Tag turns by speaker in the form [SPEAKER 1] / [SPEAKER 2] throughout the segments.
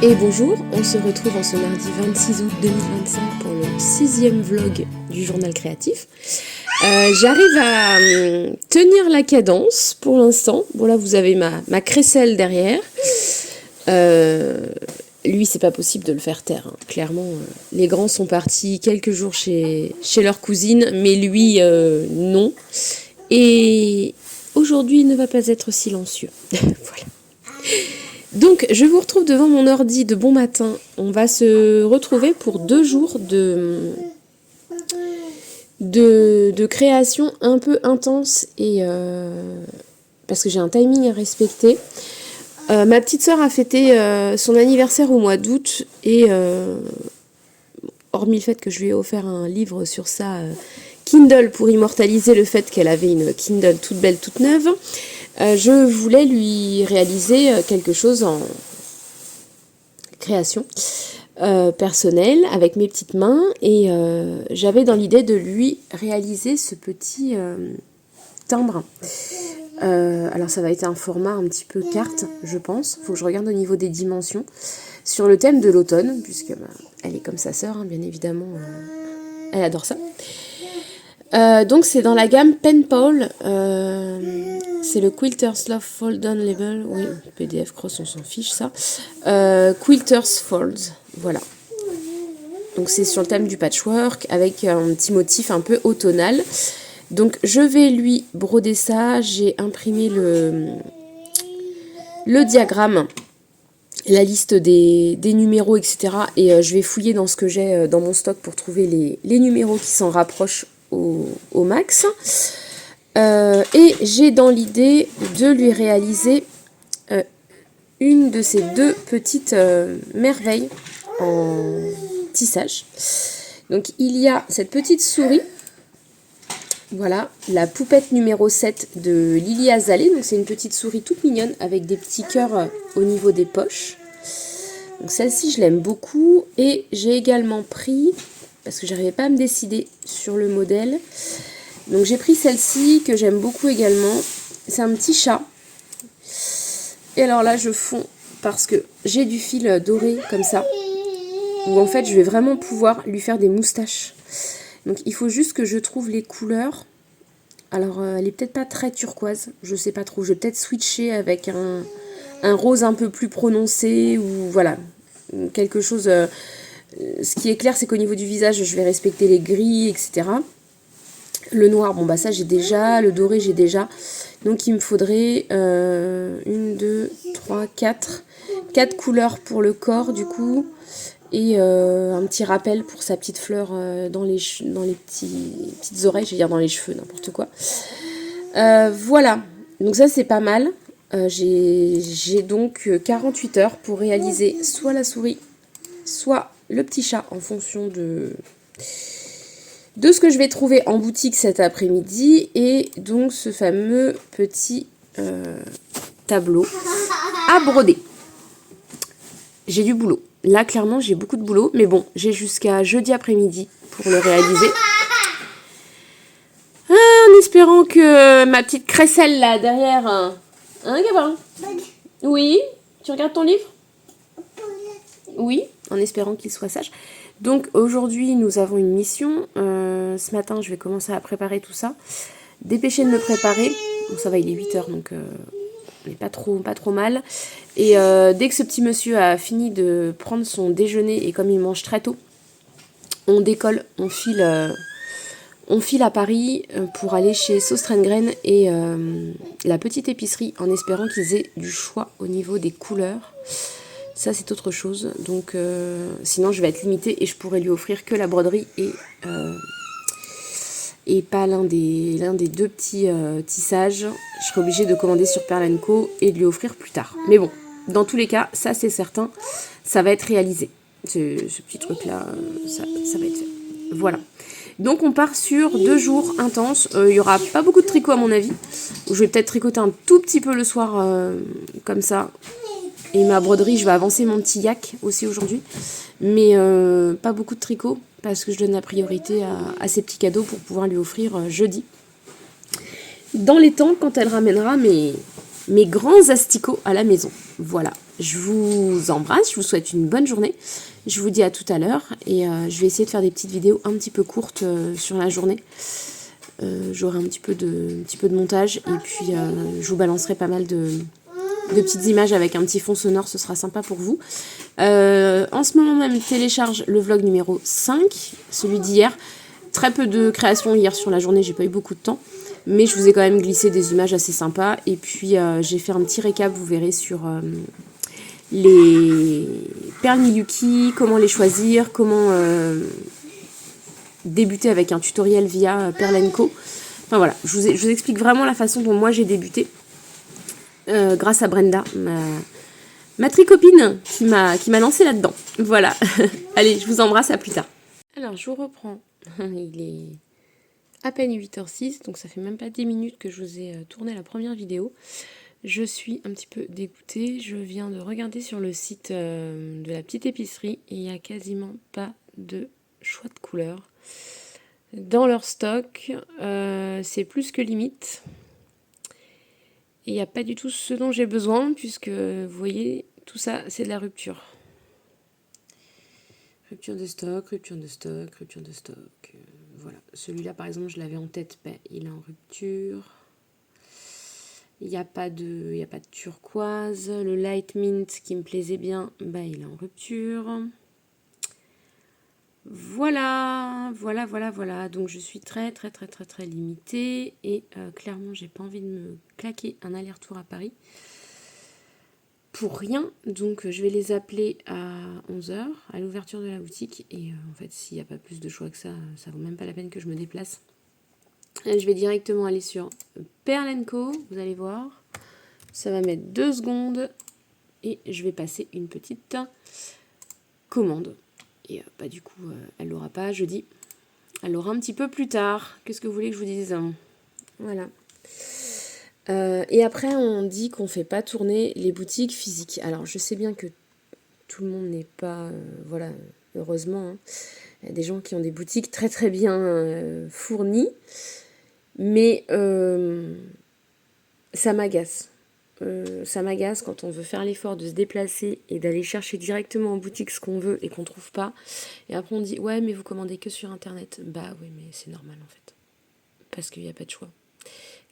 [SPEAKER 1] Et bonjour, on se retrouve en ce mardi 26 août 2025 pour le 6e vlog du journal créatif. J'arrive à tenir la cadence pour l'instant. Bon là vous avez ma crécelle derrière. Lui c'est pas possible de le faire taire, hein. Clairement, les grands sont partis quelques jours chez leur cousine, mais lui non. Et aujourd'hui il ne va pas être silencieux. Voilà. Donc, je vous retrouve devant mon ordi de bon matin. On va se retrouver pour 2 jours de création un peu intense et parce que j'ai un timing à respecter. Ma petite sœur a fêté son anniversaire au mois d'août et hormis le fait que je lui ai offert un livre sur sa Kindle pour immortaliser le fait qu'elle avait une Kindle toute belle, toute neuve, je voulais lui réaliser quelque chose en création personnelle avec mes petites mains et j'avais dans l'idée de lui réaliser ce petit timbre. Alors ça va être un format un petit peu carte, je pense. Faut que je regarde au niveau des dimensions. Sur le thème de l'automne, puisque elle est comme sa sœur, hein, bien évidemment. Elle adore ça. Donc c'est dans la gamme Penpal, c'est le Quilters Love Fold Down Label, oui, PDF Cross on s'en fiche ça, Quilters Folds, voilà. Donc c'est sur le thème du patchwork avec un petit motif un peu automnal. Donc je vais lui broder ça, j'ai imprimé le diagramme, la liste des numéros etc. Et je vais fouiller dans ce que j'ai dans mon stock pour trouver les numéros qui s'en rapprochent au max. Et j'ai dans l'idée de lui réaliser une de ces 2 petites merveilles en tissage. Donc il y a cette petite souris, voilà, la poupette numéro 7 de Lily Azalée. Donc c'est une petite souris toute mignonne avec des petits cœurs au niveau des poches. Donc celle-ci je l'aime beaucoup. Et j'ai également pris, parce que j'arrivais pas à me décider sur le modèle, donc j'ai pris celle-ci que j'aime beaucoup également. C'est un petit chat. Et alors là je fonds parce que j'ai du fil doré comme ça, où en fait je vais vraiment pouvoir lui faire des moustaches. Donc il faut juste que je trouve les couleurs. Alors elle est peut-être pas très turquoise, je sais pas trop. Je vais peut-être switcher avec un rose un peu plus prononcé, ou voilà, quelque chose. Ce qui est clair, c'est qu'au niveau du visage, je vais respecter les gris, etc. Le noir, bon bah ça j'ai déjà. Le doré, j'ai déjà. Donc il me faudrait 1, 2, 3, 4 couleurs pour le corps du coup. Et un petit rappel pour sa petite fleur dans les petites oreilles, je vais dire dans les cheveux, n'importe quoi. Voilà, donc ça c'est pas mal. J'ai donc 48 heures pour réaliser soit la souris, soit le petit chat en fonction de ce que je vais trouver en boutique cet après-midi. Et donc ce fameux petit tableau à broder. J'ai du boulot. Là, clairement, j'ai beaucoup de boulot. Mais bon, j'ai jusqu'à jeudi après-midi pour le réaliser. En espérant que ma petite crécelle là, derrière... Hein, Gabin? Oui? Tu regardes ton livre? Oui, en espérant qu'il soit sage. Donc, aujourd'hui, nous avons une mission. Ce matin, je vais commencer à préparer tout ça. Dépêcher de me préparer. Bon, ça va, il est 8h, donc... on n'est pas trop mal. Et dès que ce petit monsieur a fini de prendre son déjeuner, et comme il mange très tôt, on décolle, on file à Paris pour aller chez Saustrengren et la petite épicerie, en espérant qu'ils aient du choix au niveau des couleurs. Ça c'est autre chose. Donc sinon je vais être limitée et je pourrais lui offrir que la broderie et pas l'un des 2 petits tissages. Je serai obligée de commander sur Pearl & Co et de lui offrir plus tard. Mais bon, dans tous les cas, ça c'est certain, ça va être réalisé. Ce petit truc-là, ça va être fait. Voilà. Donc on part sur 2 jours intenses. Il n'y aura pas beaucoup de tricot à mon avis. Je vais peut-être tricoter un tout petit peu le soir, comme ça. Et ma broderie, je vais avancer mon petit yak aussi aujourd'hui. Mais pas beaucoup de tricot, parce que je donne la priorité à ces petits cadeaux pour pouvoir lui offrir jeudi. Dans les temps, quand elle ramènera mes grands asticots à la maison. Voilà. Je vous embrasse, je vous souhaite une bonne journée. Je vous dis à tout à l'heure et je vais essayer de faire des petites vidéos un petit peu courtes sur la journée. J'aurai un petit peu de montage et puis je vous balancerai pas mal de petites images avec un petit fond sonore, ce sera sympa pour vous. En ce moment même, télécharge le vlog numéro 5, celui d'hier. Très peu de création hier sur la journée, j'ai pas eu beaucoup de temps. Mais je vous ai quand même glissé des images assez sympas. Et puis j'ai fait un petit récap, vous verrez, sur les perles Miyuki, comment les choisir, comment débuter avec un tutoriel via Perle & Co. Enfin voilà, je vous explique vraiment la façon dont moi j'ai débuté. Grâce à Brenda, ma tricopine qui m'a lancé là-dedans. Voilà. Allez, je vous embrasse, à plus tard. Alors, je vous reprends. Il est à peine 8h06, donc ça fait même pas 10 minutes que je vous ai tourné la première vidéo. Je suis un petit peu dégoûtée. Je viens de regarder sur le site de la petite épicerie et il n'y a quasiment pas de choix de couleurs. Dans leur stock, c'est plus que limite. Et il n'y a pas du tout ce dont j'ai besoin, puisque vous voyez, tout ça, c'est de la rupture. Rupture de stock, rupture de stock, rupture de stock. Voilà, celui-là par exemple, je l'avais en tête, ben, il est en rupture. Il n'y a pas de turquoise. Le light mint qui me plaisait bien, ben, il est en rupture. Voilà. Donc je suis très limitée et clairement j'ai pas envie de me claquer un aller-retour à Paris pour rien. Donc je vais les appeler à 11h à l'ouverture de la boutique et en fait s'il n'y a pas plus de choix que ça vaut même pas la peine que je me déplace. Et je vais directement aller sur Perle & Co, vous allez voir. Ça va mettre 2 secondes et je vais passer une petite commande. Et du coup, elle l'aura pas jeudi. Elle l'aura un petit peu plus tard. Qu'est-ce que vous voulez que je vous dise? Voilà. Et après, on dit qu'on ne fait pas tourner les boutiques physiques. Alors, je sais bien que tout le monde n'est pas... voilà, heureusement. Hein. Il y a des gens qui ont des boutiques très bien fournies. Mais ça m'agace. Ça m'agace quand on veut faire l'effort de se déplacer et d'aller chercher directement en boutique ce qu'on veut et qu'on trouve pas. Et après on dit ouais mais vous commandez que sur internet. Bah oui mais c'est normal en fait. Parce qu'il n'y a pas de choix.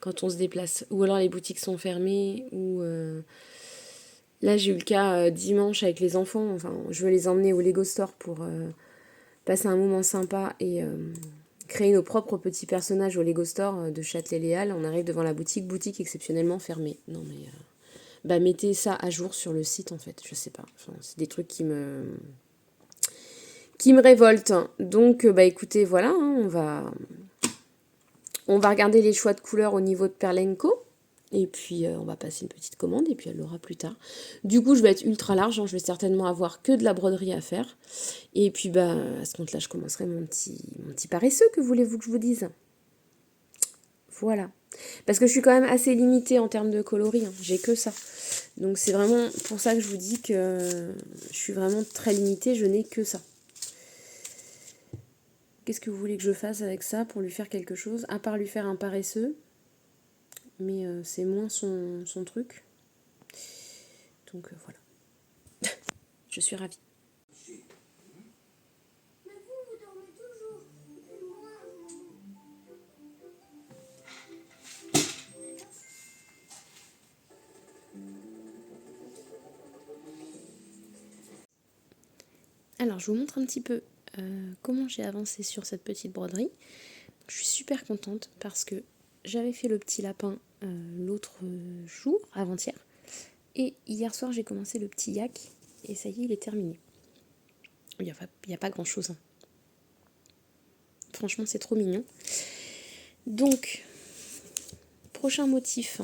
[SPEAKER 1] Quand on se déplace. Ou alors les boutiques sont fermées. Ou là j'ai eu le cas dimanche avec les enfants. Enfin je veux les emmener au Lego Store pour passer un moment sympa et créer nos propres petits personnages au Lego Store de Châtelet-Léal. On arrive devant la boutique exceptionnellement fermée. Non mais... bah mettez ça à jour sur le site en fait, je sais pas. Enfin, c'est des trucs qui me révoltent. Donc bah écoutez, voilà, hein, on va regarder les choix de couleurs au niveau de Perle & Co. Et puis on va passer une petite commande et puis elle l'aura plus tard. Du coup je vais être ultra large, hein, je vais certainement avoir que de la broderie à faire. Et puis bah à ce compte-là je commencerai mon petit paresseux, que voulez-vous que je vous dise? Voilà. Parce que je suis quand même assez limitée en termes de coloris, hein. J'ai que ça. Donc c'est vraiment pour ça que je vous dis que je suis vraiment très limitée, je n'ai que ça. Qu'est-ce que vous voulez que je fasse avec ça pour lui faire quelque chose? À part lui faire un paresseux. Mais c'est moins son truc. Donc voilà. Je suis ravie. Alors je vous montre un petit peu comment j'ai avancé sur cette petite broderie. Je suis super contente parce que j'avais fait le petit lapin l'autre jour, avant-hier. Et hier soir j'ai commencé le petit yak et ça y est il est terminé. Il n'y a pas grand chose. Hein. Franchement c'est trop mignon. Donc, prochain motif.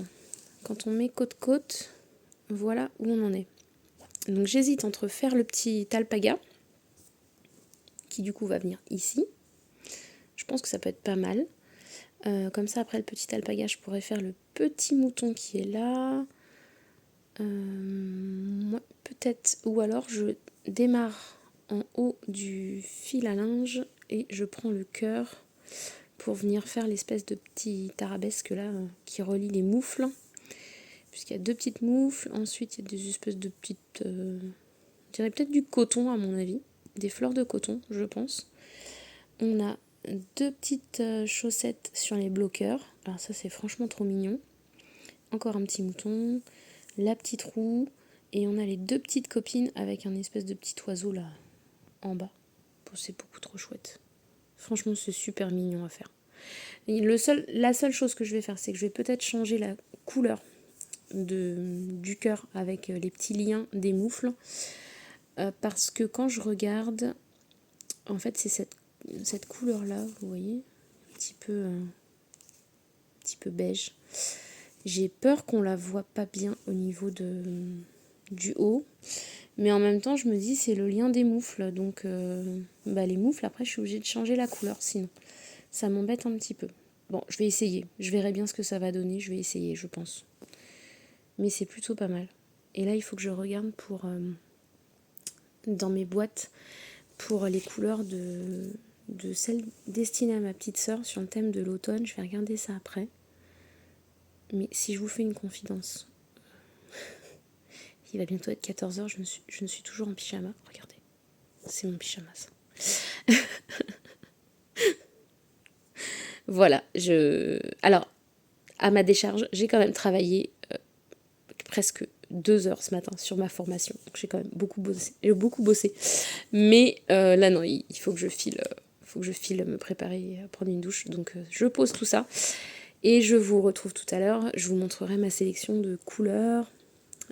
[SPEAKER 1] Quand on met côte-côte, voilà où on en est. Donc j'hésite entre faire le petit alpaga, qui du coup va venir ici. Je pense que ça peut être pas mal. Comme ça, après le petit alpaga, je pourrais faire le petit mouton qui est là. Peut-être, ou alors je démarre en haut du fil à linge et je prends le cœur pour venir faire l'espèce de petit arabesque là qui relie les moufles. puisqu'il y a 2 petites moufles. Ensuite, il y a des espèces de petites... je dirais peut-être du coton, à mon avis. Des fleurs de coton, je pense. On a 2 petites chaussettes sur les bloqueurs. Alors ça, c'est franchement trop mignon. Encore un petit mouton. La petite roue. Et on a les 2 petites copines avec un espèce de petit oiseau là, en bas. Bon, c'est beaucoup trop chouette. Franchement, c'est super mignon à faire. Et la seule chose que je vais faire, c'est que je vais peut-être changer la couleur du cœur avec les petits liens des moufles. Parce que quand je regarde, en fait, c'est cette couleur-là, vous voyez, un petit peu beige. J'ai peur qu'on la voit pas bien au niveau du haut. Mais en même temps, je me dis, c'est le lien des moufles. Donc, les moufles, après, je suis obligée de changer la couleur. Sinon, ça m'embête un petit peu. Bon, je vais essayer. Je verrai bien ce que ça va donner. Je vais essayer, je pense. Mais c'est plutôt pas mal. Et là, il faut que je regarde pour dans mes boîtes pour les couleurs de celles destinées à ma petite sœur sur le thème de l'automne. Je vais regarder ça après. Mais si je vous fais une confidence, il va bientôt être 14h, je ne suis toujours en pyjama. Regardez, c'est mon pyjama ça. Voilà, alors, à ma décharge, j'ai quand même travaillé presque 2 heures ce matin sur ma formation. Donc j'ai quand même beaucoup bossé. Mais là non, il faut que je file me préparer, prendre une douche. Donc je pose tout ça. Et je vous retrouve tout à l'heure. Je vous montrerai ma sélection de couleurs.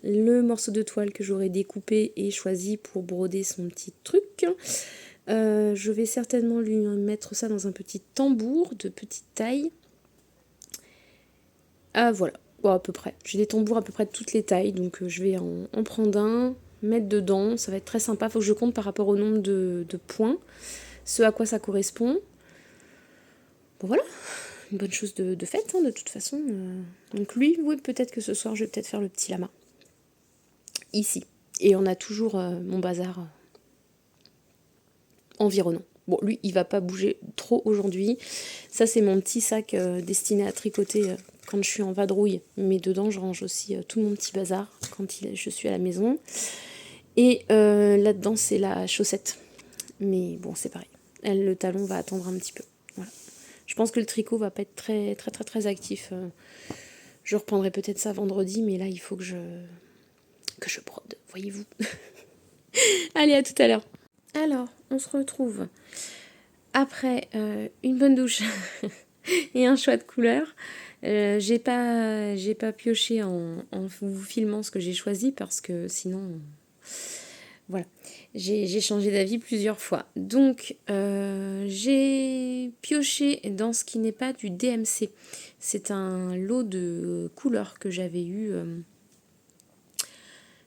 [SPEAKER 1] Le morceau de toile que j'aurai découpé et choisi pour broder son petit truc. Je vais certainement lui mettre ça dans un petit tambour de petite taille. Ah voilà, bon, à peu près. J'ai des tambours à peu près de toutes les tailles, donc je vais en prendre un, mettre dedans, ça va être très sympa. Faut que je compte par rapport au nombre de points, ce à quoi ça correspond. Bon voilà, une bonne chose de faite de toute façon. Donc lui, oui, peut-être que ce soir je vais peut-être faire le petit lama. Ici. Et on a toujours mon bazar environnant. Bon, lui, il va pas bouger trop aujourd'hui. Ça, c'est mon petit sac destiné à tricoter quand je suis en vadrouille. Mais dedans, je range aussi tout mon petit bazar quand je suis à la maison. Et là-dedans, c'est la chaussette. Mais bon, c'est pareil. Le talon va attendre un petit peu. Voilà. Je pense que le tricot va pas être très, très, très, très actif. Je reprendrai peut-être ça vendredi, mais là, il faut que je brode, voyez-vous. Allez, à tout à l'heure. Alors, on se retrouve après une bonne douche et un choix de couleur. J'ai pas pioché en vous filmant ce que j'ai choisi parce que sinon, voilà, j'ai changé d'avis plusieurs fois. Donc, j'ai pioché dans ce qui n'est pas du DMC. C'est un lot de couleurs que j'avais eu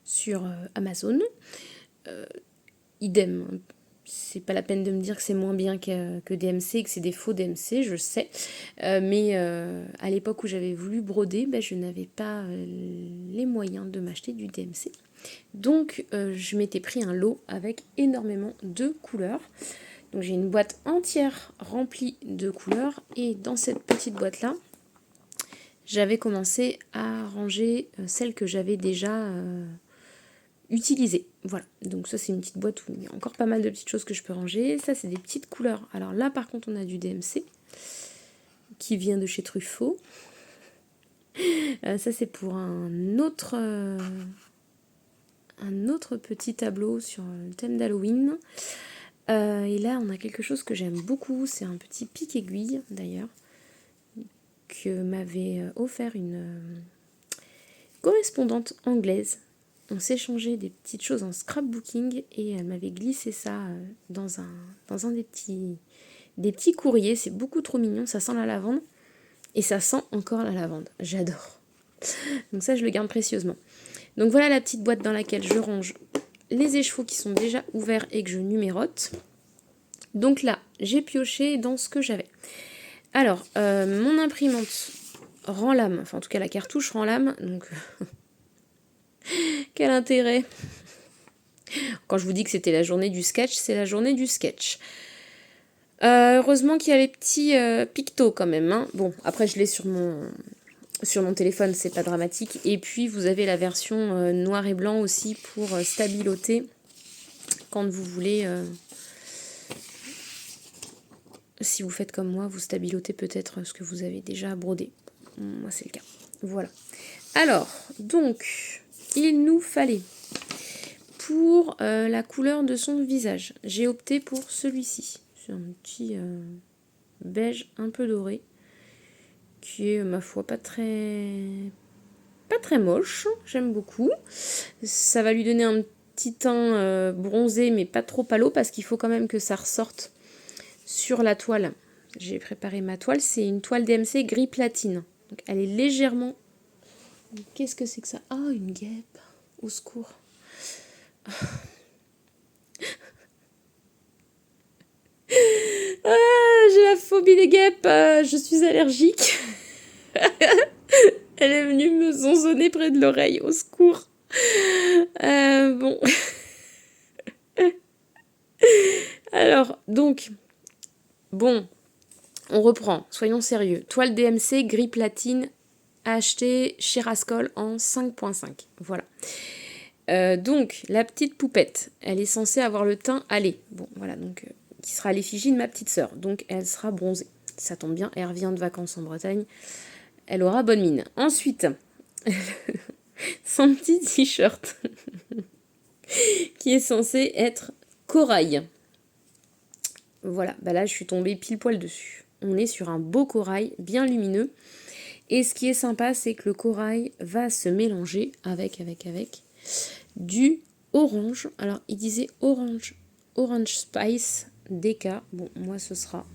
[SPEAKER 1] sur Amazon. Idem, c'est pas la peine de me dire que c'est moins bien que DMC et que c'est des faux DMC, je sais. Mais à l'époque où j'avais voulu broder, je n'avais pas les moyens de m'acheter du DMC. Donc je m'étais pris un lot avec énormément de couleurs. Donc j'ai une boîte entière remplie de couleurs et dans cette petite boîte-là, j'avais commencé à ranger celles que j'avais déjà utilisées. Voilà, donc ça c'est une petite boîte où il y a encore pas mal de petites choses que je peux ranger. Ça c'est des petites couleurs. Alors là par contre on a du DMC qui vient de chez Truffaut. Ça c'est pour un autre petit tableau sur le thème d'Halloween. Et là on a quelque chose que j'aime beaucoup, c'est un petit pic-aiguille d'ailleurs que m'avait offert une correspondante anglaise. On s'échangeait des petites choses en scrapbooking et elle m'avait glissé ça dans un des petits courriers. C'est beaucoup trop mignon, ça sent la lavande et ça sent encore la lavande. J'adore. Donc ça, je le garde précieusement. Donc voilà la petite boîte dans laquelle je range les écheveaux qui sont déjà ouverts et que je numérote. Donc là, j'ai pioché dans ce que j'avais. Alors, mon imprimante rend l'âme, enfin en tout cas la cartouche rend l'âme, donc quel intérêt. Quand je vous dis que c'était la journée du sketch, c'est la journée du sketch. Heureusement qu'il y a les petits pictos quand même. Bon, après je l'ai sur Sur mon téléphone, c'est pas dramatique. Et puis, vous avez la version noir et blanc aussi pour stabiloter quand vous voulez. Si vous faites comme moi, vous stabilotez peut-être ce que vous avez déjà brodé. Moi, c'est le cas. Voilà. Alors, donc, il nous fallait, pour la couleur de son visage, j'ai opté pour celui-ci. C'est un petit beige un peu doré, qui est, ma foi, pas très moche. J'aime beaucoup. Ça va lui donner un petit teint bronzé, mais pas trop pâle, parce qu'il faut quand même que ça ressorte sur la toile. J'ai préparé ma toile, c'est une toile DMC gris platine. Donc elle est légèrement... Qu'est-ce que c'est que ça? Ah, une guêpe. Au secours. Ah, j'ai la phobie des guêpes. Je suis allergique. Elle est venue me zonzonner près de l'oreille. Au secours. Bon. Alors, donc... Bon, on reprend. Soyons sérieux. Toile DMC gris platine à acheter chez Rascol en 5.5. Voilà. Donc, la petite poupette, elle est censée avoir le teint allé. Bon, voilà, donc, qui sera l'effigie de ma petite sœur. Donc, elle sera bronzée. Ça tombe bien, elle revient de vacances en Bretagne. Elle aura bonne mine. Ensuite, son petit t-shirt, qui est censé être corail. Voilà, bah là, je suis tombée pile poil dessus. On est sur un beau corail, bien lumineux. Et ce qui est sympa, c'est que le corail va se mélanger avec du orange. Alors, il disait orange spice DK. Bon, moi, ce sera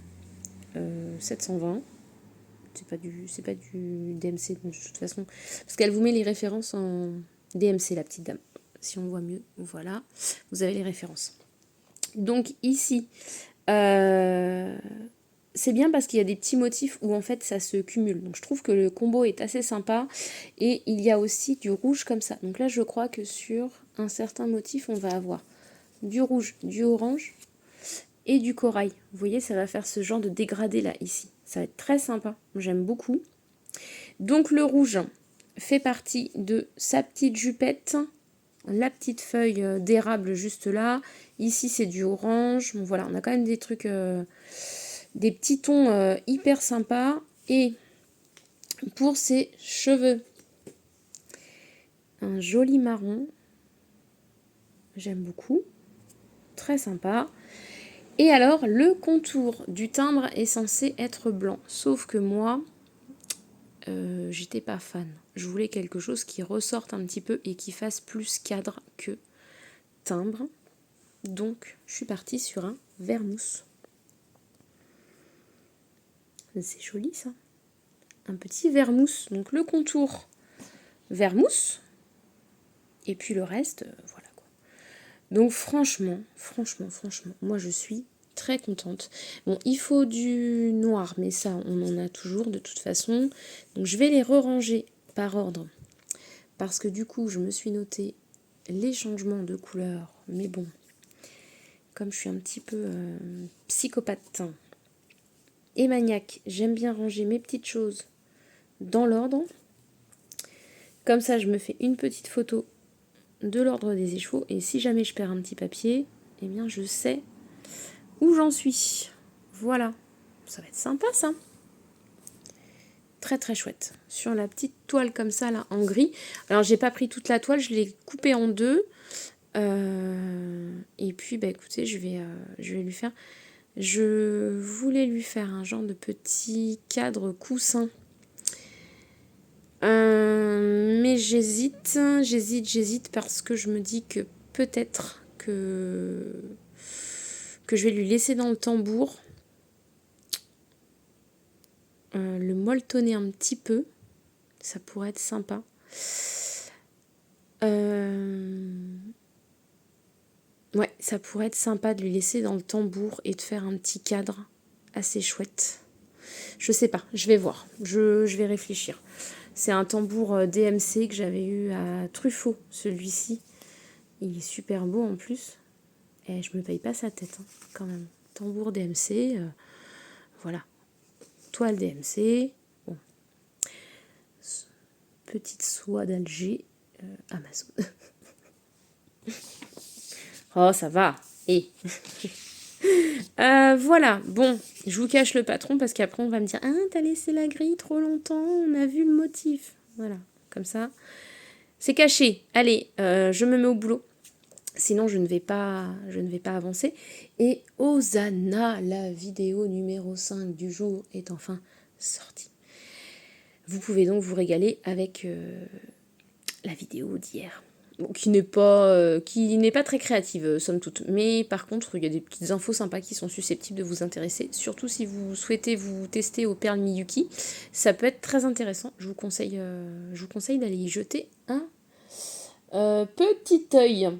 [SPEAKER 1] 720. C'est pas du DMC de toute façon. Parce qu'elle vous met les références en DMC, la petite dame. Si on voit mieux, voilà. Vous avez les références. Donc, ici, c'est bien parce qu'il y a des petits motifs où en fait ça se cumule. Donc je trouve que le combo est assez sympa. Et il y a aussi du rouge comme ça. Donc là je crois que sur un certain motif on va avoir du rouge, du orange et du corail. Vous voyez, ça va faire ce genre de dégradé là ici. Ça va être très sympa. J'aime beaucoup. Donc le rouge fait partie de sa petite jupette. La petite feuille d'érable juste là. Ici c'est du orange. Bon voilà, on a quand même des trucs... des petits tons hyper sympas. Et pour ses cheveux, un joli marron. J'aime beaucoup. Très sympa. Et alors, le contour du timbre est censé être blanc. Sauf que moi, j'étais pas fan. Je voulais quelque chose qui ressorte un petit peu et qui fasse plus cadre que timbre. Donc, je suis partie sur un vert mousse. C'est joli ça. Un petit vert mousse. Donc le contour vert mousse. Et puis le reste, voilà quoi. Donc franchement, moi je suis très contente. Bon, il faut du noir, mais ça on en a toujours de toute façon. Donc je vais les re-ranger par ordre. Parce que du coup, je me suis noté les changements de couleur. Mais bon, comme je suis un petit peu psychopathe et maniaque, j'aime bien ranger mes petites choses dans l'ordre. Comme ça, je me fais une petite photo de l'ordre des écheveaux. Et si jamais je perds un petit papier, eh bien, je sais où j'en suis. Voilà. Ça va être sympa, ça. Très, très chouette. Sur la petite toile comme ça, là, en gris. Alors, j'ai pas pris toute la toile. Je l'ai coupée en deux. Et puis, bah, écoutez, je vais lui faire... Je voulais lui faire un genre de petit cadre coussin. Mais j'hésite parce que je me dis que peut-être que je vais lui laisser dans le tambour, le molletonner un petit peu, ça pourrait être sympa. Ouais, ça pourrait être sympa de lui laisser dans le tambour et de faire un petit cadre assez chouette. Je sais pas, je vais voir, je vais réfléchir. C'est un tambour DMC que j'avais eu à Truffaut, celui-ci. Il est super beau en plus. Et je me paye pas sa tête, hein, quand même. Tambour DMC, voilà. Toile DMC. Bon. petite soie d'Alger Amazon. Oh, ça va. Et voilà, bon, je vous cache le patron parce qu'après on va me dire « Ah, t'as laissé la grille trop longtemps, on a vu le motif. » Voilà, comme ça, c'est caché. Allez, je me mets au boulot. Sinon, je ne vais pas avancer. Et Hosanna, la vidéo numéro 5 du jour est enfin sortie. Vous pouvez donc vous régaler avec la vidéo d'hier. Bon, qui n'est pas très créative, somme toute. Mais par contre, il y a des petites infos sympas qui sont susceptibles de vous intéresser. Surtout si vous souhaitez vous tester aux perles Miyuki. Ça peut être très intéressant. Je vous conseille d'aller y jeter un petit œil.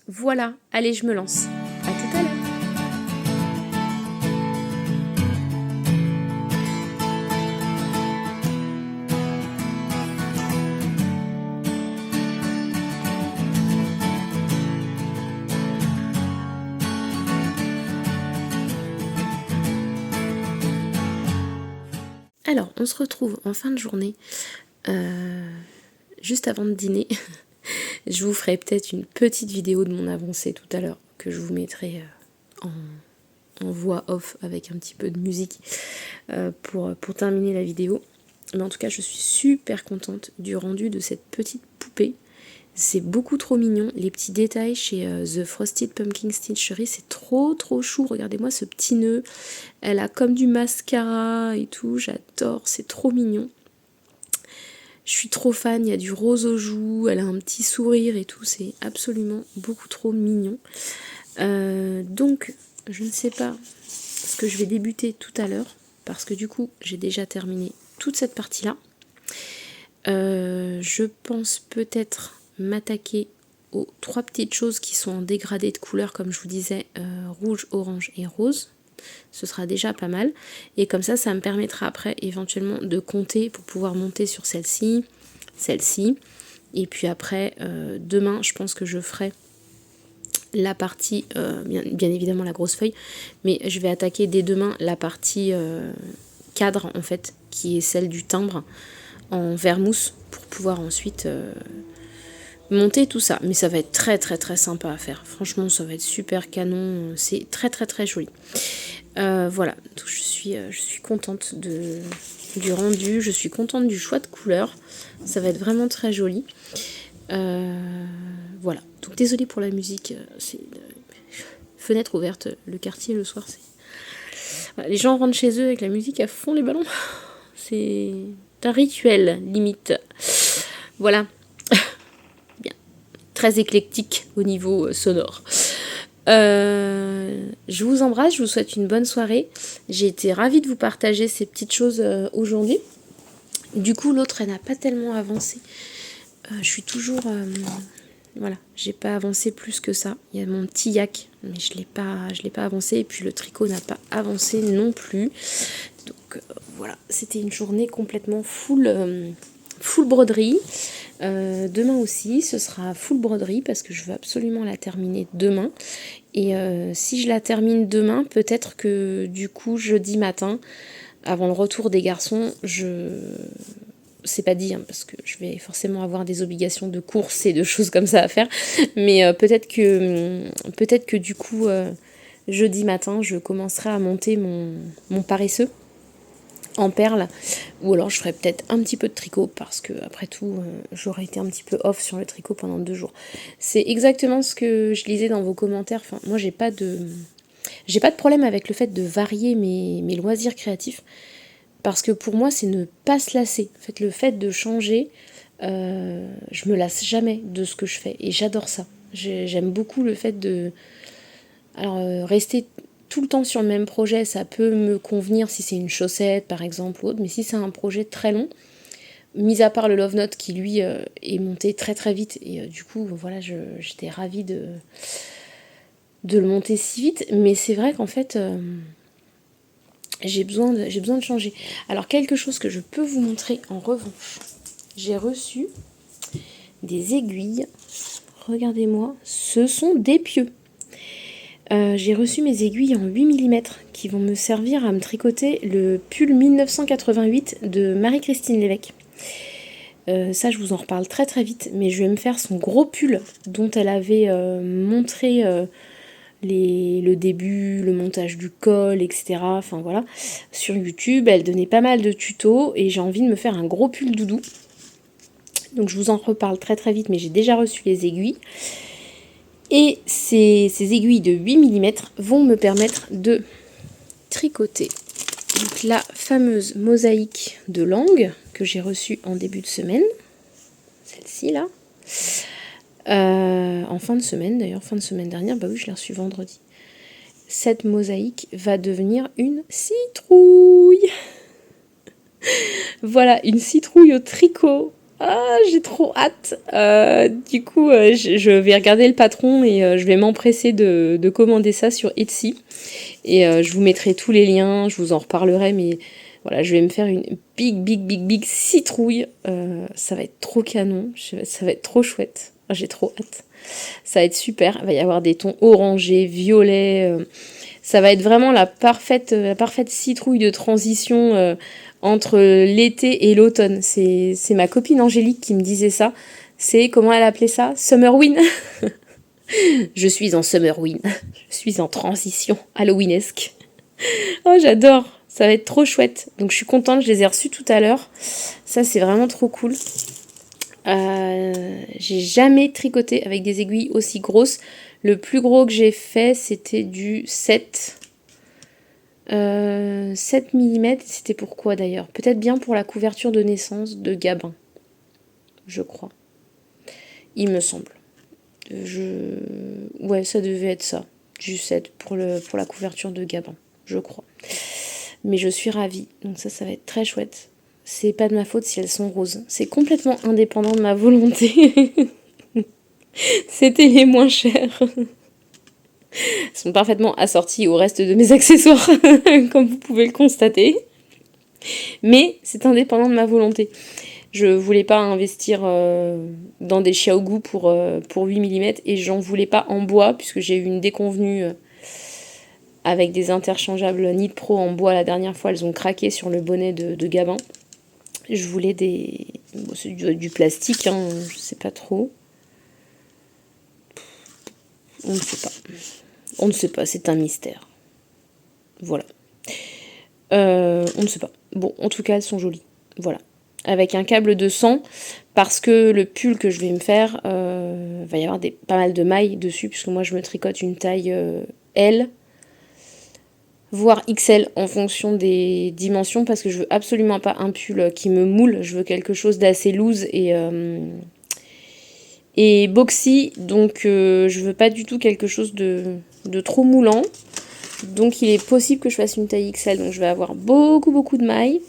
[SPEAKER 1] Voilà, allez, je me lance. À tout à l'heure. Alors, on se retrouve en fin de journée, juste avant de dîner. Je vous ferai peut-être une petite vidéo de mon avancée tout à l'heure, que je vous mettrai en voix off avec un petit peu de musique pour terminer la vidéo. Mais en tout cas, je suis super contente du rendu de cette petite poupée. C'est beaucoup trop mignon. Les petits détails chez The Frosted Pumpkin Stitchery, c'est trop chou. Regardez-moi ce petit nœud. Elle a comme du mascara et tout. J'adore, c'est trop mignon. Je suis trop fan, il y a du rose aux joues, elle a un petit sourire et tout. C'est absolument beaucoup trop mignon. Donc, je ne sais pas ce que je vais débuter tout à l'heure. Parce que du coup, j'ai déjà terminé toute cette partie-là. Je pense peut-être m'attaquer aux 3 petites choses qui sont en dégradé de couleur, comme je vous disais, rouge, orange et rose. Ce sera déjà pas mal. Et comme ça me permettra après éventuellement de compter pour pouvoir monter sur celle-ci, celle-ci. Et puis après, demain, je pense que je ferai la partie, bien évidemment la grosse feuille, mais je vais attaquer dès demain la partie cadre en fait, qui est celle du timbre en vermousse pour pouvoir ensuite monter tout ça. Mais ça va être très sympa à faire. Franchement, ça va être super canon. C'est très joli. Voilà, donc je suis contente du rendu. Je suis contente du choix de couleurs. Ça va être vraiment très joli. Voilà. Donc désolée pour la musique. C'est fenêtre ouverte. Le quartier le soir, c'est... Voilà, les gens rentrent chez eux avec la musique à fond les ballons. C'est un rituel, limite. Voilà. Bien. Très éclectique au niveau sonore. Je vous embrasse, je vous souhaite une bonne soirée. J'ai été ravie de vous partager ces petites choses aujourd'hui. Du coup, l'autre, elle n'a pas tellement avancé. Je suis toujours... voilà, j'ai pas avancé plus que ça. Il y a mon petit yak, mais je l'ai pas avancé. Et puis le tricot n'a pas avancé non plus. Donc voilà, c'était une journée complètement full broderie. Demain aussi, ce sera full broderie parce que je veux absolument la terminer demain. Et si je la termine demain, peut-être que du coup, jeudi matin, avant le retour des garçons, c'est pas dit, hein, parce que je vais forcément avoir des obligations de course et de choses comme ça à faire. Mais peut-être que du coup, jeudi matin, je commencerai à monter mon paresseux en perles, ou alors je ferai peut-être un petit peu de tricot parce que après tout j'aurais été un petit peu off sur le tricot pendant 2 jours. C'est exactement ce que je lisais dans vos commentaires. Enfin, moi j'ai pas de problème avec le fait de varier mes loisirs créatifs, parce que pour moi c'est ne pas se lasser. En fait, le fait de changer, je me lasse jamais de ce que je fais et j'adore ça. J'aime beaucoup le fait de rester tout le temps sur le même projet. Ça peut me convenir si c'est une chaussette par exemple ou autre, mais si c'est un projet très long, mis à part le Love Note qui lui est monté très vite, et du coup voilà, j'étais ravie de le monter si vite, mais c'est vrai qu'en fait j'ai besoin de changer. Alors quelque chose que je peux vous montrer en revanche, j'ai reçu des aiguilles, regardez-moi, ce sont des pieux. J'ai reçu mes aiguilles en 8 mm qui vont me servir à me tricoter le pull 1988 de Marie-Christine Lévesque. Ça, je vous en reparle très très vite, mais je vais me faire son gros pull dont elle avait montré le début, le montage du col, etc. Enfin voilà, sur YouTube, elle donnait pas mal de tutos et j'ai envie de me faire un gros pull doudou. Donc je vous en reparle très très vite, mais j'ai déjà reçu les aiguilles. Et ces aiguilles de 8 mm vont me permettre de tricoter donc la fameuse mosaïque de langue que j'ai reçue en début de semaine. Celle-ci là. En fin de semaine d'ailleurs, fin de semaine dernière, bah oui je l'ai reçue vendredi. Cette mosaïque va devenir une citrouille. Voilà, une citrouille au tricot. Ah, j'ai trop hâte. Du coup, je vais regarder le patron et je vais m'empresser de commander ça sur Etsy. Et je vous mettrai tous les liens, je vous en reparlerai, mais voilà, je vais me faire une big citrouille. Ça va être trop canon, ça va être trop chouette. J'ai trop hâte. Ça va être super. Il va y avoir des tons orangés, violets. Ça va être vraiment la parfaite citrouille de transition entre l'été et l'automne. C'est ma copine Angélique qui me disait ça. C'est, comment elle appelait ça? Summerween. Je suis en Summerween. Je suis en transition halloweenesque. Oh, j'adore. Ça va être trop chouette. Donc je suis contente, je les ai reçus tout à l'heure. Ça, c'est vraiment trop cool. J'ai jamais tricoté avec des aiguilles aussi grosses. Le plus gros que j'ai fait, c'était du 7 mm. C'était pourquoi d'ailleurs? Peut-être bien pour la couverture de naissance de Gabin, je crois. Il me semble. Ouais, ça devait être ça. Du 7 pour la couverture de Gabin, je crois. Mais je suis ravie. Donc ça va être très chouette. C'est pas de ma faute si elles sont roses. C'est complètement indépendant de ma volonté. C'était les moins chers. Elles sont parfaitement assorties au reste de mes accessoires, comme vous pouvez le constater. Mais c'est indépendant de ma volonté. Je voulais pas investir dans des xiaogu pour 8 mm et j'en voulais pas en bois puisque j'ai eu une déconvenue avec des interchangeables Knit Pro en bois la dernière fois. Elles ont craqué sur le bonnet de Gabin. Je voulais c'est du plastique, hein, je sais pas trop. On ne sait pas. On ne sait pas, c'est un mystère. Voilà. On ne sait pas. Bon, en tout cas, elles sont jolies. Voilà. Avec un câble de 100, parce que le pull que je vais me faire, va y avoir pas mal de mailles dessus, puisque moi je me tricote une taille L, voire XL en fonction des dimensions, parce que je veux absolument pas un pull qui me moule, je veux quelque chose d'assez loose et boxy, donc je veux pas du tout quelque chose de trop moulant. Donc il est possible que je fasse une taille XL, donc je vais avoir beaucoup de mailles.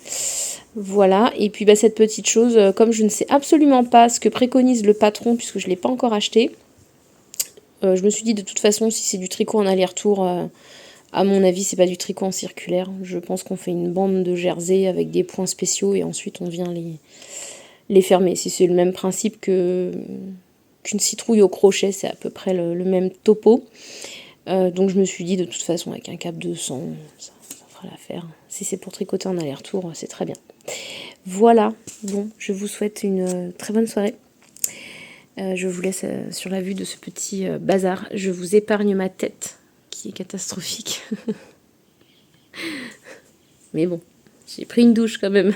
[SPEAKER 1] Voilà, et puis cette petite chose, comme je ne sais absolument pas ce que préconise le patron, puisque je ne l'ai pas encore acheté, je me suis dit de toute façon, si c'est du tricot en aller-retour, à mon avis, c'est pas du tricot en circulaire. Je pense qu'on fait une bande de jersey avec des points spéciaux et ensuite on vient les fermer. Si c'est le même principe qu'une citrouille au crochet, c'est à peu près le même topo. Donc je me suis dit de toute façon avec un cap de 100, ça fera l'affaire. Si c'est pour tricoter en aller-retour, c'est très bien. Voilà, bon, je vous souhaite une très bonne soirée. Je vous laisse sur la vue de ce petit bazar. Je vous épargne ma tête, qui est catastrophique. Mais bon, j'ai pris une douche quand même.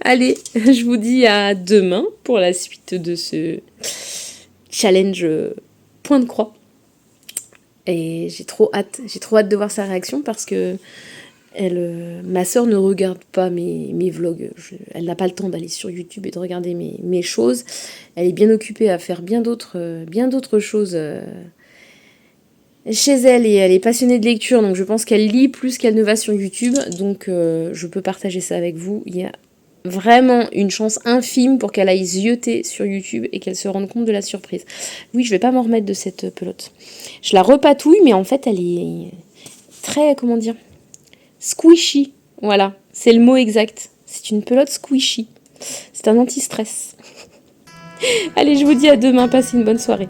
[SPEAKER 1] Allez, je vous dis à demain pour la suite de ce challenge point de croix. Et j'ai trop hâte de voir sa réaction parce que ma soeur ne regarde pas mes vlogs. Elle n'a pas le temps d'aller sur YouTube et de regarder mes choses. Elle est bien occupée à faire bien d'autres choses chez elle et elle est passionnée de lecture. Donc je pense qu'elle lit plus qu'elle ne va sur YouTube. Donc je peux partager ça avec vous. Il y a vraiment une chance infime pour qu'elle aille zioter sur YouTube et qu'elle se rende compte de la surprise. Oui, je vais pas m'en remettre de cette pelote. Je la repatouille, mais en fait, elle est très, comment dire, squishy. Voilà, c'est le mot exact. C'est une pelote squishy. C'est un anti-stress. Allez, je vous dis à demain. Passez une bonne soirée.